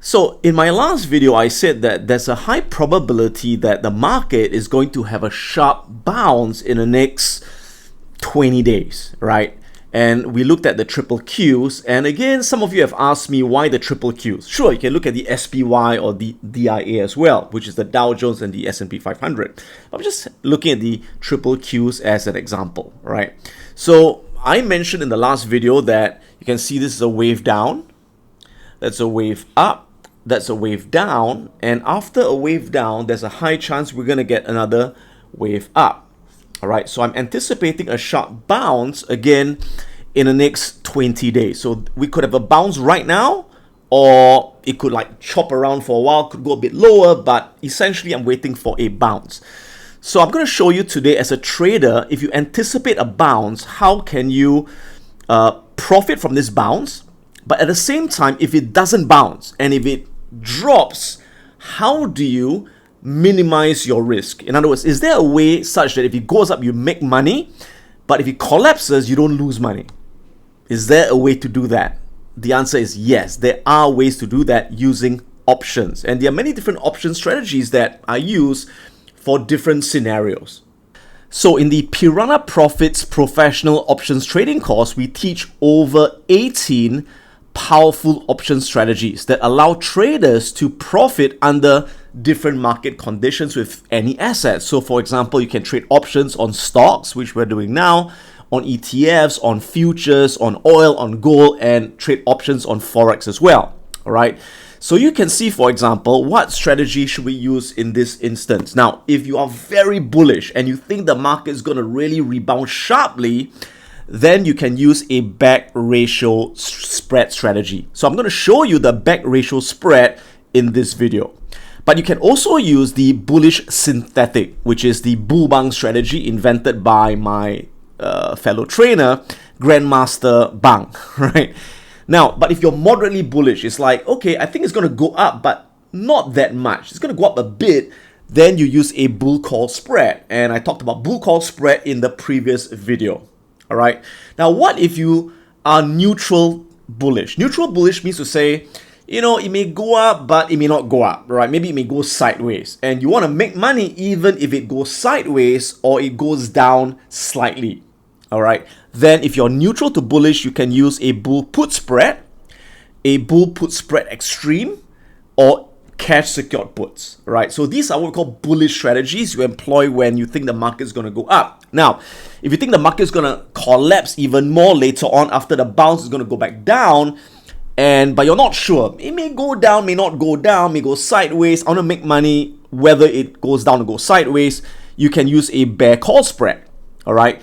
So in my last video, I said that there's a high probability that the market is going to have a sharp bounce in the next 20 days, right? And we looked at the triple Qs. And again, some of you have asked me why the triple Qs. Sure, you can look at the SPY or the DIA as well, which is the Dow Jones and the S&P 500. I'm just looking at the triple Qs as an example, right? So I mentioned in the last video that you can see this is a wave down. That's a wave up. That's a wave down, and after a wave down, there's a high chance we're going to get another wave up. All right, so I'm anticipating a sharp bounce again in the next 20 days. So we could have a bounce right now, or it could like chop around for a while, could go a bit lower, but essentially I'm waiting for a bounce. So I'm going to show you today as a trader, if you anticipate a bounce, how can you profit from this bounce? But at the same time, if it doesn't bounce and if it drops, how do you minimize your risk? In other words, is there a way such that if it goes up, you make money, but if it collapses, you don't lose money? Is there a way to do that? The answer is yes. There are ways to do that using options. And there are many different option strategies that I use for different scenarios. So in the Piranha Profits Professional Options Trading course, we teach over 18 powerful option strategies that allow traders to profit under different market conditions with any asset. So for example, you can trade options on stocks, which we're doing now, on ETFs, on futures, on oil, on gold, and trade options on Forex as well. All right. So you can see, for example, what strategy should we use in this instance? Now, if you are very bullish and you think the market is going to really rebound sharply, then you can use a back ratio spread strategy. So I'm going to show you the back ratio spread in this video. But you can also use the bullish synthetic, which is the bull bang strategy invented by my fellow trainer, Grandmaster Bang, right? Now, but if you're moderately bullish, it's like, okay, I think it's going to go up, but not that much. It's going to go up a bit. Then you use a bull call spread. And I talked about bull call spread in the previous video. All right. Now, what if you are neutral bullish? Neutral bullish means to say, you know, it may go up, but it may not go up, right? Maybe it may go sideways. And you want to make money even if it goes sideways or it goes down slightly. All right. Then if you're neutral to bullish, you can use a bull put spread, a bull put spread extreme, or cash secured puts, right? So these are what we call bullish strategies you employ when you think the market is going to go up. Now, if you think the market is going to collapse even more later on after the bounce is going to go back down, but you're not sure, it may go down, may not go down, may go sideways, I want to make money whether it goes down or goes sideways, you can use a bear call spread, all right?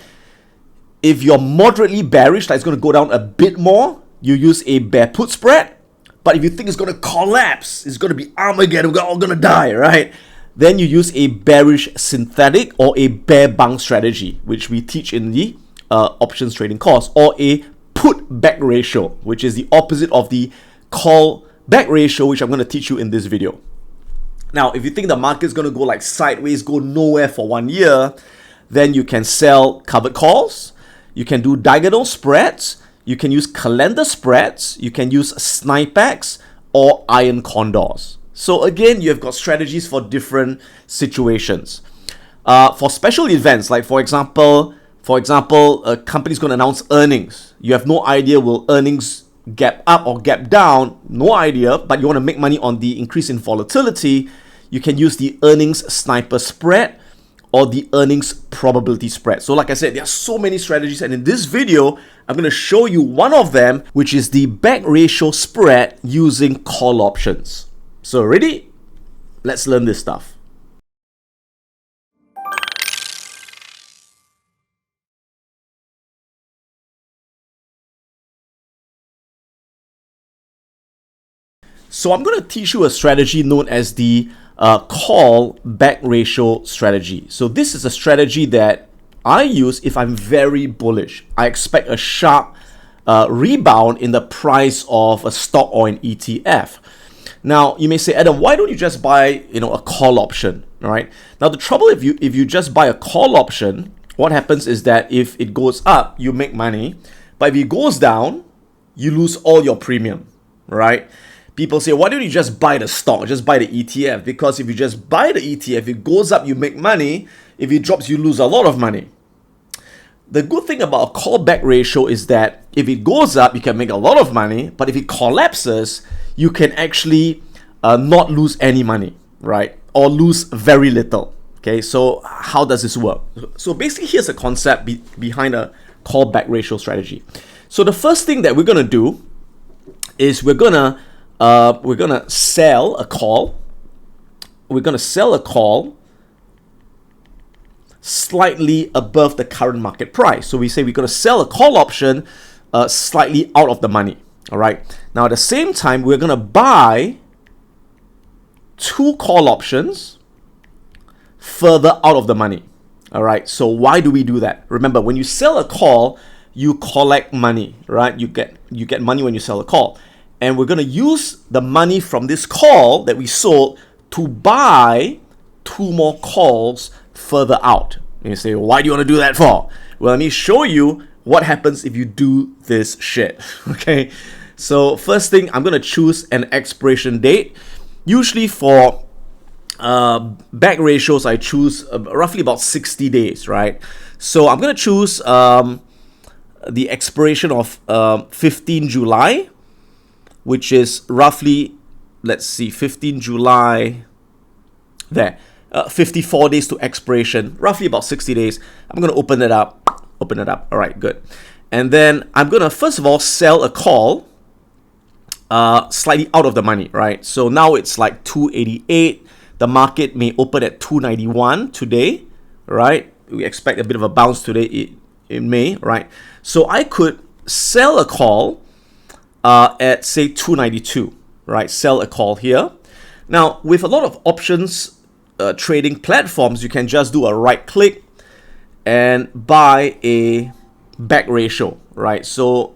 If you're moderately bearish, like it's going to go down a bit more, you use a bear put spread. But if you think it's going to collapse, it's going to be Armageddon, we're all going to die, right? Then you use a bearish synthetic or a bear bang strategy, which we teach in the options trading course, or a put back ratio, which is the opposite of the call back ratio, which I'm going to teach you in this video. Now, if you think the market's going to go like sideways, go nowhere for 1 year, then you can sell covered calls, you can do diagonal spreads, you can use calendar spreads, you can use snipebacks or iron condors. So again, you have got strategies for different situations. For special events, like for example, a company's going to announce earnings. You have no idea will earnings gap up or gap down, no idea, but you want to make money on the increase in volatility, you can use the earnings sniper spread or the earnings probability spread. So like I said, there are so many strategies, and in this video, I'm going to show you one of them, which is the back ratio spread using call options. So ready? Let's learn this stuff. So I'm going to teach you a strategy known as the call back ratio strategy. So this is a strategy that I use if I'm very bullish. I expect a sharp rebound in the price of a stock or an ETF. Now you may say, Adam, why don't you just buy a call option? All right. Now the trouble if you just buy a call option, what happens is that if it goes up, you make money, but if it goes down, you lose all your premium, right? People say, why don't you just buy the stock, just buy the ETF? Because if you just buy the ETF, it goes up, you make money. If it drops, you lose a lot of money. The good thing about a callback ratio is that if it goes up, you can make a lot of money, but if it collapses, you can actually not lose any money, right? Or lose very little. Okay, so how does this work? So basically, here's the concept behind a callback ratio strategy. So the first thing that we're gonna do is we're gonna sell a call. We're gonna sell a call slightly above the current market price. So we say we're gonna sell a call option slightly out of the money. All right. Now at the same time, we're gonna buy 2 call options further out of the money. All right. So why do we do that? Remember, when you sell a call, you collect money, right? You get money when you sell a call. And we're going to use the money from this call that we sold to buy 2 more calls further out. And you say, why do you want to do that for? Well, let me show you what happens if you do this shit. Okay. So first thing, I'm going to choose an expiration date. Usually for back ratios, I choose roughly about 60 days, right? So I'm going to choose the expiration of 15 July, which is roughly, let's see, 15 July, there, 54 days to expiration, roughly about 60 days. I'm going to open it up. All right, good. And then I'm going to, first of all, sell a call slightly out of the money, right? So now it's like 288. The market may open at 291 today, right? We expect a bit of a bounce today in May, right? So I could sell a call at, say, 292, right? Sell a call here. Now, with a lot of options trading platforms, you can just do a right click and buy a back ratio, right? So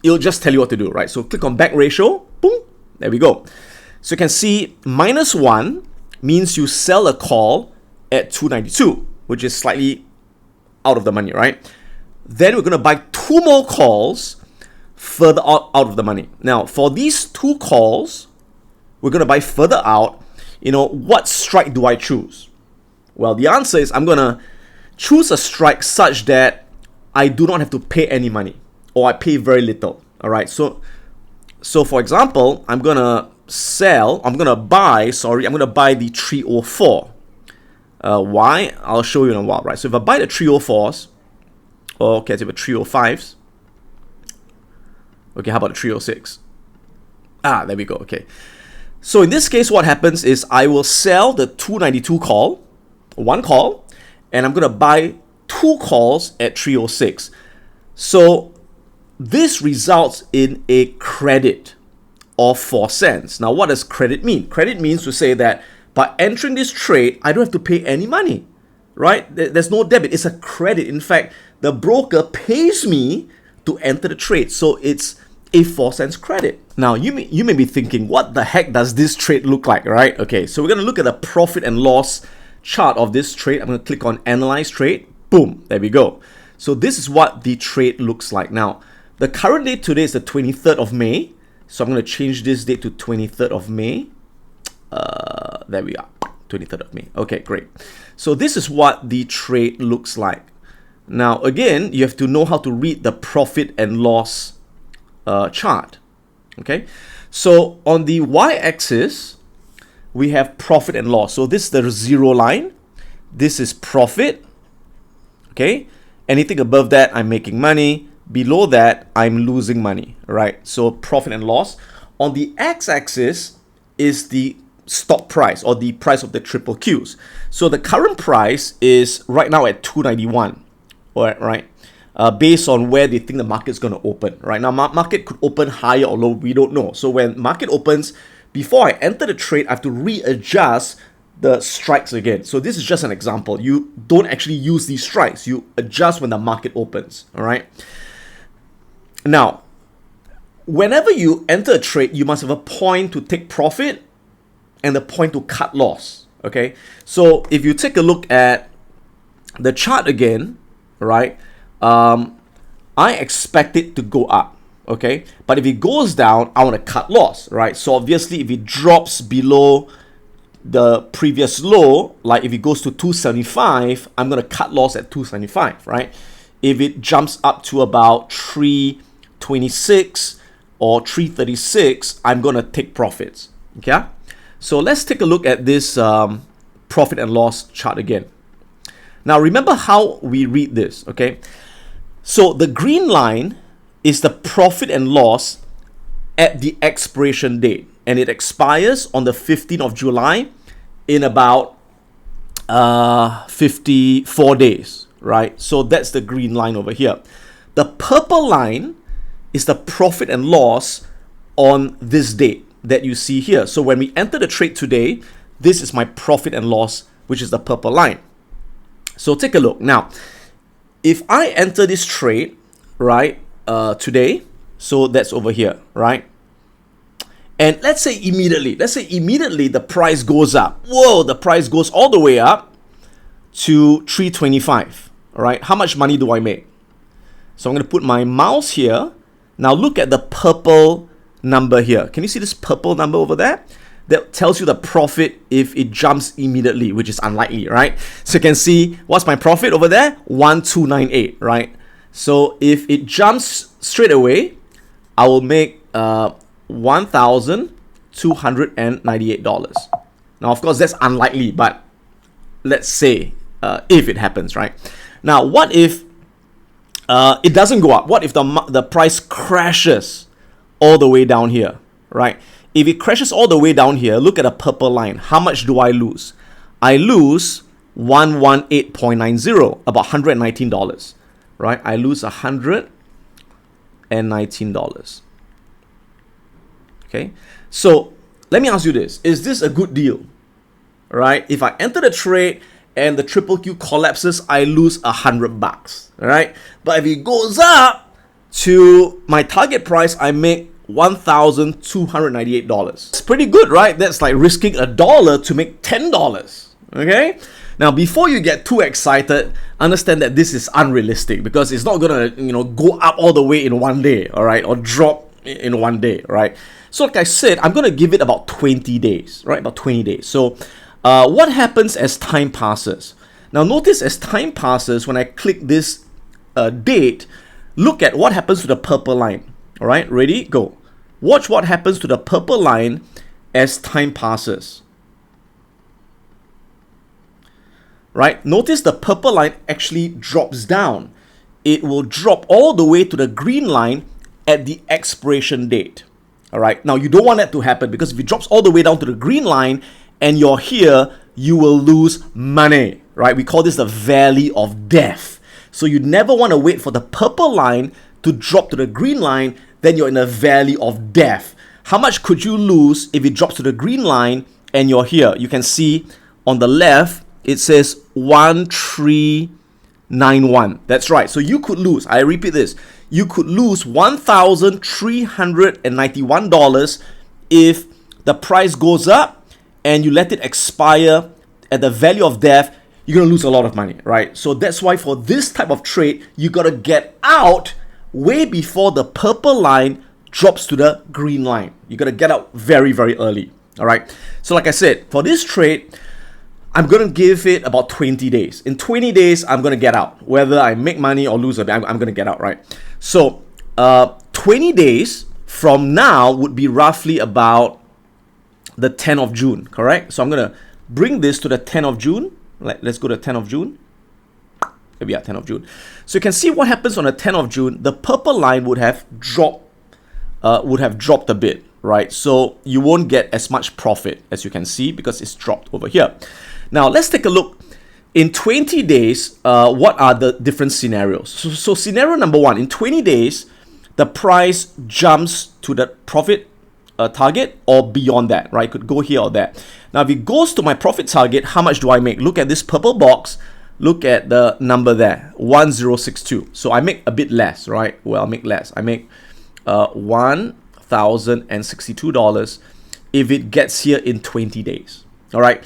it'll just tell you what to do, right? So click on back ratio, boom, there we go. So you can see -1 means you sell a call at 292, which is slightly out of the money, right? Then we're going to buy 2 more calls further out of the money. Now, for these 2 calls, we're going to buy further out. What strike do I choose? Well, the answer is I'm going to choose a strike such that I do not have to pay any money, or I pay very little. All right. So for example, I'm going to buy the 304. Why? I'll show you in a while, right? So if I buy the 304s, okay, so the 305s. Okay, how about the 306? There we go. Okay. So in this case, what happens is I will sell the 292 call, 1 call, and I'm going to buy 2 calls at 306. So this results in a credit of 4 cents. Now, what does credit mean? Credit means to say that by entering this trade, I don't have to pay any money, right? There's no debit. It's a credit. In fact, the broker pays me to enter the trade. So it's a 4 cents credit. Now, you may be thinking, what the heck does this trade look like, right? Okay, so we're going to look at the profit and loss chart of this trade. I'm going to click on Analyze Trade. Boom, there we go. So this is what the trade looks like. Now, the current date today is the 23rd of May. So I'm going to change this date to 23rd of May. There we are, 23rd of May. Okay, great. So this is what the trade looks like. Now, again, you have to know how to read the profit and loss chart. Okay, so on the y-axis, we have profit and loss. So this is the 0 line. This is profit. Okay, anything above that, I'm making money. Below that, I'm losing money, right? So profit and loss. On the x-axis is the stock price, or the price of the triple Qs. So the current price is right now at 291, right? Based on where they think the market's going to open. Right now, market could open higher or low, we don't know. So when market opens, before I enter the trade, I have to readjust the strikes again. So this is just an example. You don't actually use these strikes. You adjust when the market opens, all right? Now, whenever you enter a trade, you must have a point to take profit and the point to cut loss, okay? So if you take a look at the chart again, right? I expect it to go up, okay? But if it goes down, I want to cut loss, right? So obviously, if it drops below the previous low, like if it goes to 275, I'm going to cut loss at 275, right? If it jumps up to about 326 or 336, I'm going to take profits, okay? So let's take a look at this profit and loss chart again. Now remember how we read this, okay? So the green line is the profit and loss at the expiration date, and it expires on the 15th of July in about 54 days, right? So that's the green line over here. The purple line is the profit and loss on this date that you see here. So when we enter the trade today, this is my profit and loss, which is the purple line. So take a look. Now, if I enter this trade, right, today, so that's over here, right? And let's say immediately the price goes up. Whoa, the price goes all the way up to 325, all right? How much money do I make? So I'm going to put my mouse here. Now look at the purple number here. Can you see this purple number over there? That tells you the profit if it jumps immediately, which is unlikely, right? So you can see what's my profit over there? 1298, right? So if it jumps straight away, I will make $1,298. Now, of course, that's unlikely, but let's say if it happens, right? Now, what if it doesn't go up? What if the price crashes all the way down here, right? If it crashes all the way down here, look at the purple line. How much do I lose? I lose 118.90, about $119, right? I lose $119. Okay, so let me ask you this. Is this a good deal, right? If I enter the trade and the triple Q collapses, I lose $100, right? But if it goes up to my target price, I make $1,298. It's pretty good, right? That's like risking $1 to make $10, okay? Now, before you get too excited, understand that this is unrealistic because it's not gonna, go up all the way in one day, all right? Or drop in one day, right? So like I said, I'm gonna give it about 20 days, right? About 20 days. So what happens as time passes? Now notice as time passes, when I click this date, look at what happens to the purple line. All right, ready? Go. Watch what happens to the purple line as time passes. Right? Notice the purple line actually drops down. It will drop all the way to the green line at the expiration date. All right. Now, you don't want that to happen because if it drops all the way down to the green line and you're here, you will lose money. Right? We call this the valley of death. So you never want to wait for the purple line to drop to the green line, then you're in a valley of death. How much could you lose if it drops to the green line and you're here? You can see on the left, it says 1391. That's right. So you could lose, I repeat this, you could lose $1,391 if the price goes up and you let it expire at the value of death. You're going to lose a lot of money, right? So that's why for this type of trade, you got to get out way before the purple line drops to the green line. You got to get out very, very early, all right? So like I said, for this trade, I'm going to give it about 20 days. In 20 days, I'm going to get out. Whether I make money or lose a bit, I'm going to get out, right? So 20 days from now would be roughly about the 10th of June, correct? So I'm going to bring this to the 10th of June. Let's go to 10th of June. Here we are, 10th of June. So you can see what happens on the 10th of June. The purple line would have dropped a bit, right? So you won't get as much profit as you can see because it's dropped over here. Now let's take a look. In 20 days, what are the different scenarios? So scenario number one, in 20 days, the price jumps to the profit target or beyond that, right? Could go here or there. Now, if it goes to my profit target, how much do I make? Look at this purple box. Look at the number there, 1062. So I make a bit less, right? Well, I make less. I make $1,062 if it gets here in 20 days. All right.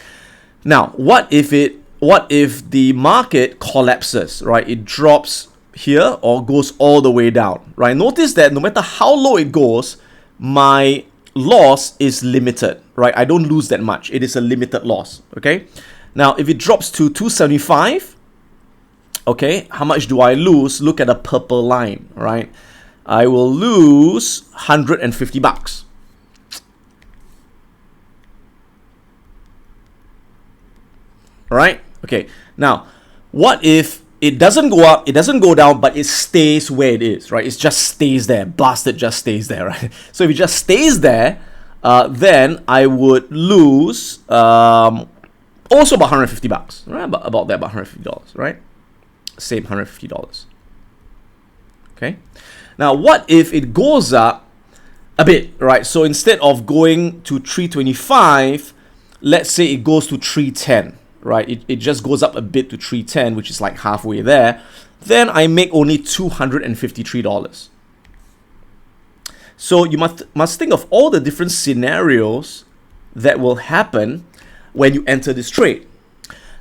Now, what if the market collapses, right? It drops here or goes all the way down, right? Notice that no matter how low it goes, my loss is limited, right? I don't lose that much. It is a limited loss, okay? Now, if it drops to 275, okay, how much do I lose? Look at the purple line, right? I will lose $150. All right? Okay. Now, what if it doesn't go up, it doesn't go down, but it stays where it is, right? It just stays there. Blasted just stays there, right? So if it just stays there, then I would lose also about $150, right? About that, about $150, right? Same $150. Okay. Now, what if it goes up a bit, right? So instead of going to 325, let's say it goes to 310, right? It just goes up a bit to 310, which is like halfway there. Then I make only $253. So you must think of all the different scenarios that will happen when you enter this trade.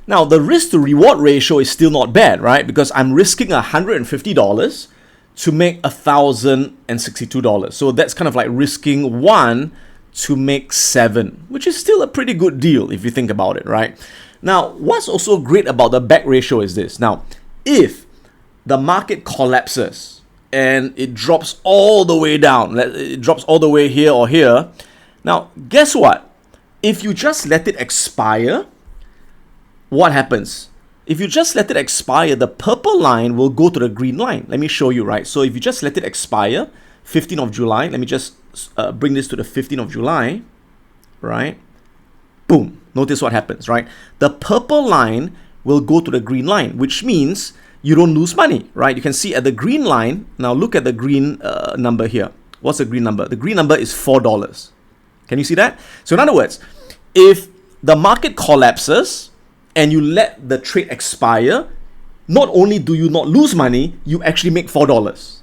Now, the risk to reward ratio is still not bad, right? Because I'm risking $150 to make $1,062. So that's kind of like risking 1 to make 7, which is still a pretty good deal if you think about it, right? Now, what's also great about the back ratio is this. Now, if the market collapses and it drops all the way down, it drops all the way here or here, now, guess what? If you just let it expire, what happens? If you just let it expire, the purple line will go to the green line. Let me show you, right? So if you just let it expire, 15th of July, let me just bring this to the 15th of July, right? Boom. Notice what happens, right? The purple line will go to the green line, which means you don't lose money, right? You can see at the green line, now look at the green number here. What's the green number? The green number is $4. Can you see that? So in other words, if the market collapses and you let the trade expire, not only do you not lose money, you actually make $4.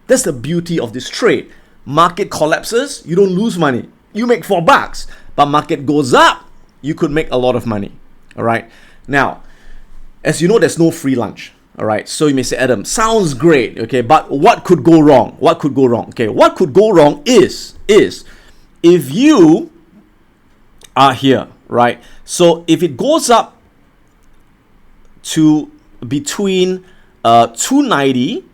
That's the beauty of this trade. Market collapses, you don't lose money. You make $4. But market goes up, you could make a lot of money. All right. Now, as you know, there's no free lunch. All right. So you may say, Adam, sounds great. Okay. But what could go wrong? What could go wrong? Okay. What could go wrong is if you are here, right? So if it goes up to between 290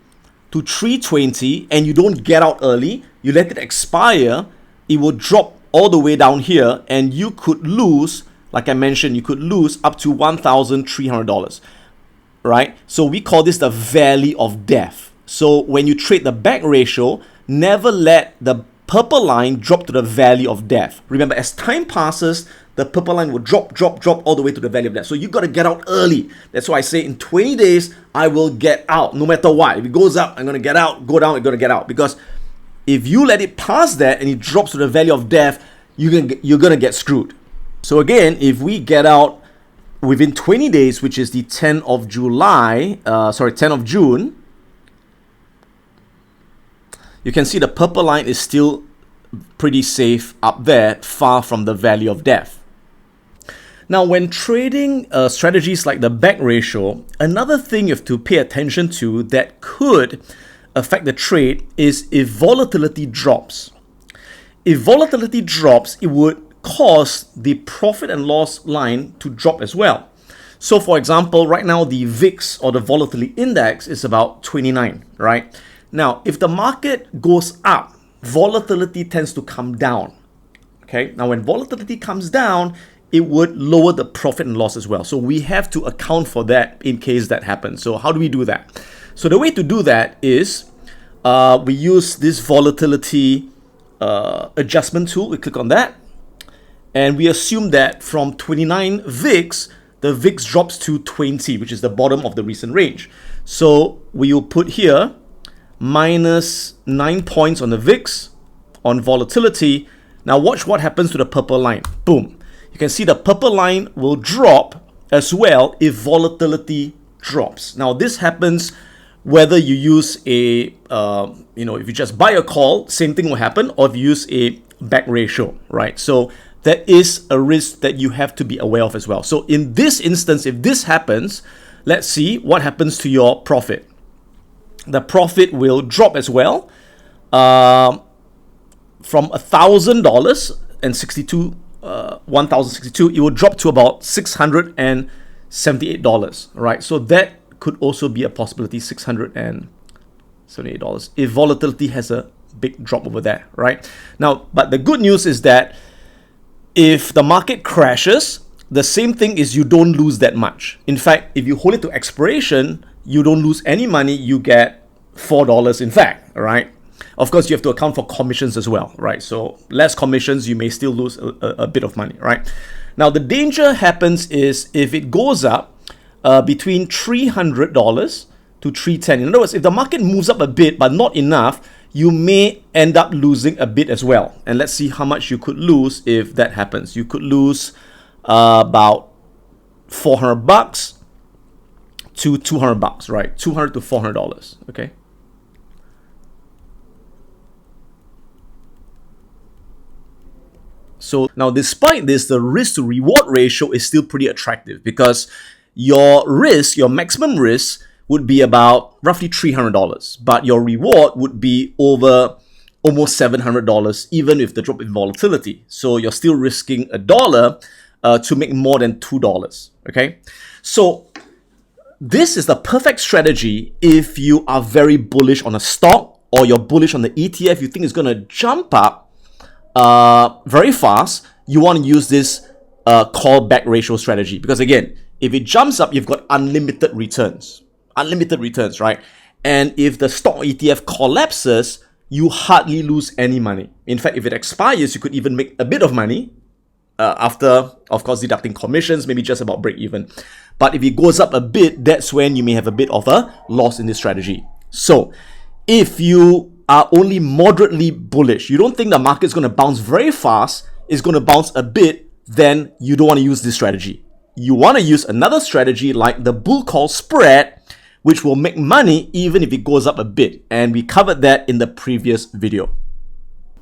to 320 and you don't get out early, you let it expire, it will drop all the way down here and you could lose, like I mentioned, you could lose up to $1,300, right? So we call this the valley of death. So when you trade the back ratio, never let the purple line drop to the valley of death. Remember, as time passes, the purple line will drop all the way to the valley of death. So you got to get out early. That's why I say in 20 days, I will get out no matter what. If it goes up, I'm going to get out. Go down, I'm going to get out. Because if you let it pass that and it drops to the valley of death, you're going to get screwed. So again, if we get out within 20 days, which is the 10th of June, you can see the purple line is still pretty safe up there, far from the valley of death. Now, when trading strategies like the back ratio, another thing you have to pay attention to that could affect the trade is if volatility drops. If volatility drops, it would cause the profit and loss line to drop as well. So for example, right now the VIX or the volatility index is about 29, right? Now, if the market goes up, volatility tends to come down. Okay, now when volatility comes down, it would lower the profit and loss as well. So we have to account for that in case that happens. So how do we do that? So the way to do that is we use this volatility adjustment tool. We click on that and we assume that from 29 VIX, the VIX drops to 20, which is the bottom of the recent range. So we will put here minus 9 points on the VIX on volatility. Now watch what happens to the purple line. Boom. You can see the purple line will drop as well if volatility drops. Now this happens whether you use a, if you just buy a call, same thing will happen, or if you use a back ratio, right? So there is a risk that you have to be aware of as well. So in this instance, if this happens, let's see what happens to your profit. the profit will drop as well. From $1,000 and 1,062, it will drop to about $678, right? So that could also be a possibility, $678, if volatility has a big drop over there, right? Now, but the good news is that if the market crashes, the same thing is you don't lose that much. In fact, if you hold it to expiration, you don't lose any money, you get $4 in fact, right? Of course, you have to account for commissions as well, right? So less commissions, you may still lose a bit of money, right? Now, the danger happens is if it goes up between $300 to $310. In other words, if the market moves up a bit, but not enough, you may end up losing a bit as well. And let's see how much you could lose if that happens. You could lose about $400 to $200, right? $200 to $400, okay? So now, despite this, the risk to reward ratio is still pretty attractive because your risk, your maximum risk, would be about roughly $300, but your reward would be over almost $700, even with the drop in volatility. So you're still risking $1 to make more than $2, okay? So this is the perfect strategy if you are very bullish on a stock or you're bullish on the ETF, you think it's going to jump up very fast. You want to use this callback ratio strategy because, again, if it jumps up, you've got unlimited returns, right? And if the stock or ETF collapses, you hardly lose any money. In fact, if it expires, you could even make a bit of money after, of course, deducting commissions, maybe just about break even. But if it goes up a bit, that's when you may have a bit of a loss in this strategy. So if you are only moderately bullish, you don't think the market's going to bounce very fast, it's going to bounce a bit, then you don't want to use this strategy. You want to use another strategy like the bull call spread, which will make money even if it goes up a bit. And we covered that in the previous video.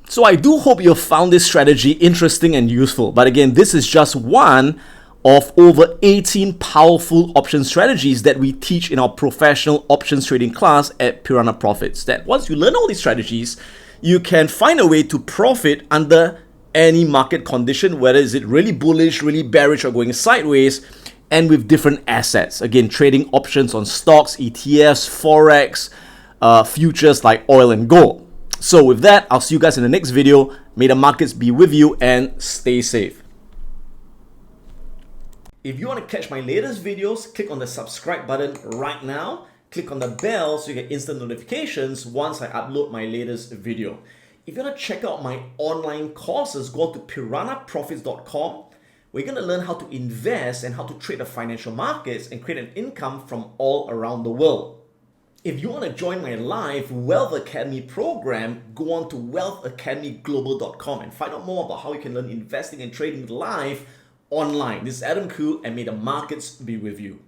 So I do hope you found this strategy interesting and useful. But again, this is just one of over 18 powerful option strategies that we teach in our professional options trading class at Piranha Profits. That once you learn all these strategies, you can find a way to profit under any market condition, whether is it really bullish, really bearish, or going sideways, and with different assets. Again, trading options on stocks, ETFs, Forex, futures like oil and gold. So with that, I'll see you guys in the next video. May the markets be with you and stay safe. If you want to catch my latest videos, click on the subscribe button right now. Click on the bell so you get instant notifications once I upload my latest video. If you want to check out my online courses, go to piranhaprofits.com. We're going to learn how to invest and how to trade the financial markets and create an income from all around the world. If you want to join my live Wealth Academy program, go on to wealthacademyglobal.com and find out more about how you can learn investing and trading live online. This is Adam Khoo, and may the markets be with you.